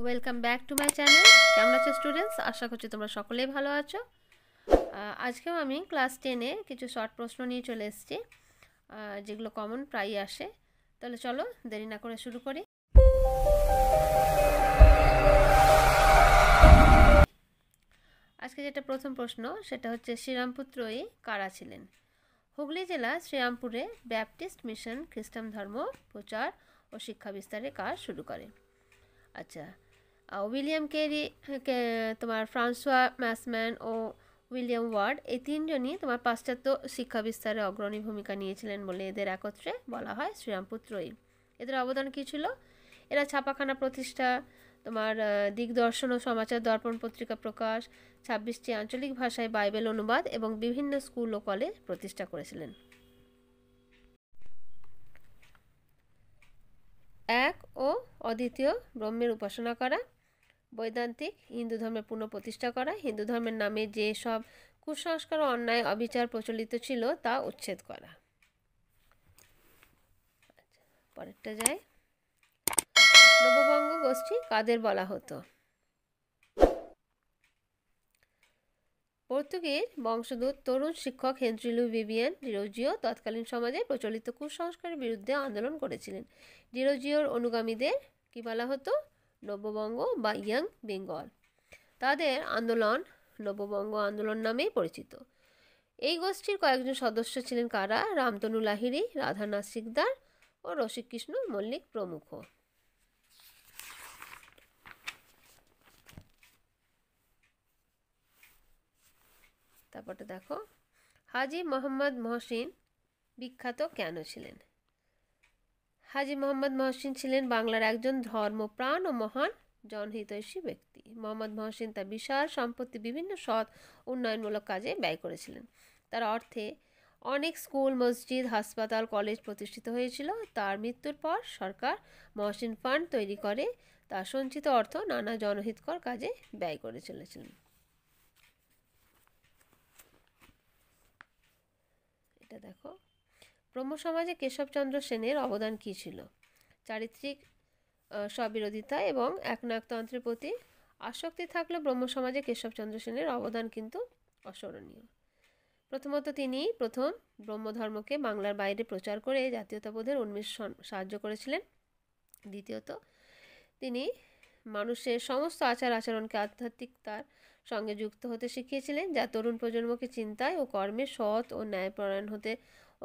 Welcome back to my channel. কেমন আছো students? আশা করছি তোমরা সকলেই ভালো আছো। আজকেও আমি ক্লাস 10-এ কিছু শর্ট প্রশ্ন নিয়ে চলে এসেছি, যেগুলো কমন প্রায়ই আসে। তাহলে চলো দেরি না করে শুরু করি। আজকে যেটা প্রথম প্রশ্ন সেটা হচ্ছে, শ্রীরামপুর ত্রয়ী কারা ছিলেন? হুগলি জেলা শ্রীরামপুরে ব্যাপটিস্ট মিশন খ্রিস্টান ধর্ম প্রচার ও শিক্ষা বিস্তারে কাজ শুরু করে। আচ্ছা, উইলিয়াম কেরি, তোমার ফ্রান্সোয়া ম্যাসম্যান ও উইলিয়াম ওয়ার্ড, এই তিনজনই তোমার পাশ্চাত্য শিক্ষা বিস্তারে অগ্রণী ভূমিকা নিয়েছিলেন বলে এদের একত্রে বলা হয় শ্রীরামপুর ত্রয়ী। এদের অবদান কী ছিল? এরা ছাপাখানা প্রতিষ্ঠা, তোমার দিগদর্শন ও সমাচার দর্পণ পত্রিকা প্রকাশ, 26টি আঞ্চলিক ভাষায় বাইবেল অনুবাদ এবং বিভিন্ন স্কুল ও কলেজ প্রতিষ্ঠা করেছিলেন। এক ও অদ্বিতীয় ব্রহ্মের উপাসনা করা, বৈদান্তিক হিন্দু ধর্মের পুনঃপ্রতিষ্ঠা করা, হিন্দু ধর্মের নামে যে সব কুসংস্কার ও অন্যায় অবিচার প্রচলিত ছিল তা উচ্ছেদ করা। পরেরটা যায়, নববঙ্গ গোষ্ঠী কাদের বলা হতো? পর্তুগিজ বংশোদ্ভূত তরুণ শিক্ষক হেনরি ভিভিয়ান ডিরোজিও তৎকালীন সমাজে প্রচলিত কুসংস্কারের বিরুদ্ধে আন্দোলন করেছিলেন। ডিরোজিওর অনুগামীদের কি বলা হতো? নববঙ্গ বা ইয়াং বেঙ্গল। তাদের আন্দোলন নববঙ্গ আন্দোলন নামেই পরিচিত। এই গোষ্ঠীর কয়েকজন সদস্য ছিলেন কারা? রামতনু লাহিড়ী, রাধানাথ সিকদার ও রসিককৃষ্ণ মল্লিক প্রমুখ। তারপরটা দেখো, হাজী মোহাম্মদ মহসিন বিখ্যাত কেন ছিলেন? হাজী মোহাম্মদ মহসিন ছিলেন বাংলার একজন ধর্মপ্রাণ ও মহান জনহিতৈষী ব্যক্তি। মোহাম্মদ মহসিন তার বিশাল সম্পত্তি বিভিন্ন সৎ উন্নয়নমূলক কাজে ব্যয় করেছিলেন। তার অর্থে অনেক স্কুল, মসজিদ, হাসপাতাল, কলেজ প্রতিষ্ঠিত হয়েছিল। তার মৃত্যুর পর সরকার মহসিন ফান্ড তৈরি করে তার সঞ্চিত অর্থ নানা জনহিতকর কাজে ব্যয় করে চলেছিলেন। এটা দেখো, ব্রহ্ম সমাজে কেশবচন্দ্র সেনের অবদান কী ছিল? চারিত্রিক স্ববিরোধিতা এবং একনায়কতন্ত্রের প্রতি আসক্তি থাকলেও ব্রহ্ম সমাজে কেশবচন্দ্র সেনের অবদান কিন্তু অস্মরণীয়। প্রথমত তিনি প্রথম ব্রহ্মধর্মকে বাংলার বাইরে প্রচার করে জাতীয়তাবোধের উন্মেষ সাহায্য করেছিলেন। দ্বিতীয়ত তিনি মানুষের সমস্ত আচার আচরণকে আধ্যাত্মিকতার সঙ্গে যুক্ত হতে শিখিয়েছিলেন, যা তরুণ প্রজন্মকে চিন্তায় ও কর্মে সৎ ও ন্যায়পরায়ণ হতে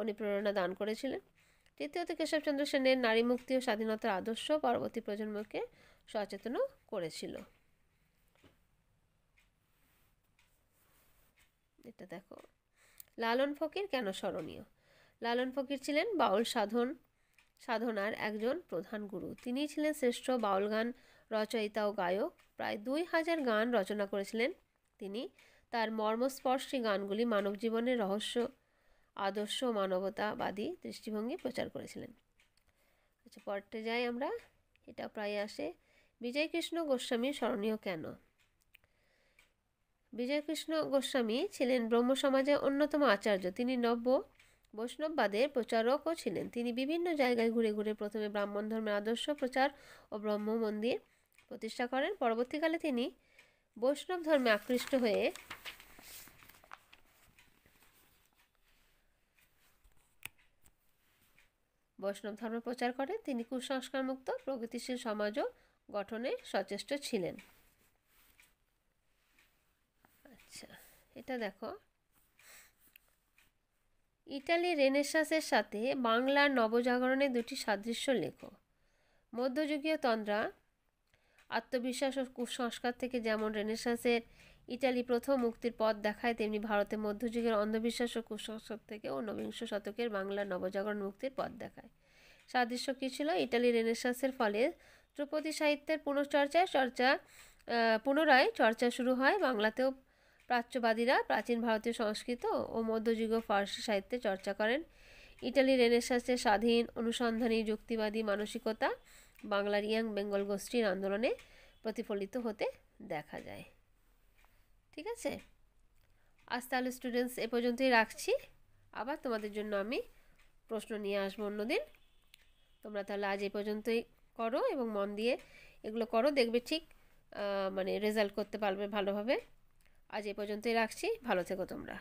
অনুপ্রেরণা দান করেছিলেন। তৃতীয়ত কেশবচন্দ্র সেনের নারী মুক্তি ও স্বাধীনতার আদর্শ পরবর্তী প্রজন্মকে সচেতন করেছিল। এটা দেখো, লালন ফকির কেন স্মরণীয়? লালন ফকির ছিলেন বাউল সাধনার একজন প্রধান গুরু। তিনি ছিলেন শ্রেষ্ঠ বাউল গান রচয়িতা ও গায়ক। প্রায় 2000 গান রচনা করেছিলেন তিনি। তার মর্মস্পর্শী গানগুলি মানব জীবনের রহস্য, আদর্শ ও মানবতাবাদী দৃষ্টিভঙ্গি প্রচার করেছিলেন। আচ্ছা, পরেরটা যাই আমরা। এটা প্রায় আসে, বিজয়কৃষ্ণ গোস্বামী স্মরণীয় কেন? বিজয়কৃষ্ণ গোস্বামী ছিলেন ব্রহ্ম সমাজের অন্যতম আচার্য। তিনি নব্য বৈষ্ণববাদের প্রচারকও ছিলেন। তিনি বিভিন্ন জায়গায় ঘুরে ঘুরে প্রথমে ব্রাহ্মণ ধর্মের আদর্শ প্রচার ও ব্রহ্ম মন্দির প্রতিষ্ঠা করেন। পরবর্তীকালে তিনি বৈষ্ণব ধর্মে আকৃষ্ট হয়ে বৈষ্ণব ধর্ম প্রচার করেন। তিনি কুসংস্কার মুক্ত প্রগতিশীল সমাজও গঠনে সচেষ্ট ছিলেন। আচ্ছা, এটা দেখো, ইটালি রেনেসাঁসের সাথে বাংলার নবজাগরণের দুটি সাদৃশ্য লেখো। মধ্যযুগীয় তন্দ্রা, আত্মবিশ্বাস ও কুসংস্কার থেকে যেমন রেনেসাঁসের ইটালি প্রথম মুক্তির পথ দেখায়, তেমনি ভারতে মধ্যযুগের অন্ধবিশ্বাস ও কুসংস্কার থেকে ঊনবিংশ শতকের বাংলার নবজাগরণ মুক্তির পথ দেখায়। সাদৃশ্য কী ছিল? ইটালি রেনেসাঁসের ফলে ধ্রুপদী সাহিত্যের পুনরায় চর্চা শুরু হয়। বাংলাতেও প্রাচ্যবাদীরা প্রাচীন ভারতীয় সংস্কৃত ও মধ্যযুগীয় ফার্সি সাহিত্যে চর্চা করেন। ইটালি রেনেসাঁসের স্বাধীন, অনুসন্ধানী, যুক্তিবাদী মানসিকতা বাংলার ইয়াং বেঙ্গল গোষ্ঠীর আন্দোলনে প্রতিফলিত হতে দেখা যায়। ঠিক আছে, আজ তাহলে স্টুডেন্টস এ পর্যন্তই রাখছি। আবার তোমাদের জন্য আমি প্রশ্ন নিয়ে আসবো অন্যদিন। তোমরা তাহলে আজ এই পর্যন্তই করো এবং মন দিয়ে এগুলো করো, দেখবে ঠিক মানে রেজাল্ট করতে পারবে ভালোভাবে। আজ এ পর্যন্তই রাখছি, ভালো থেকো তোমরা।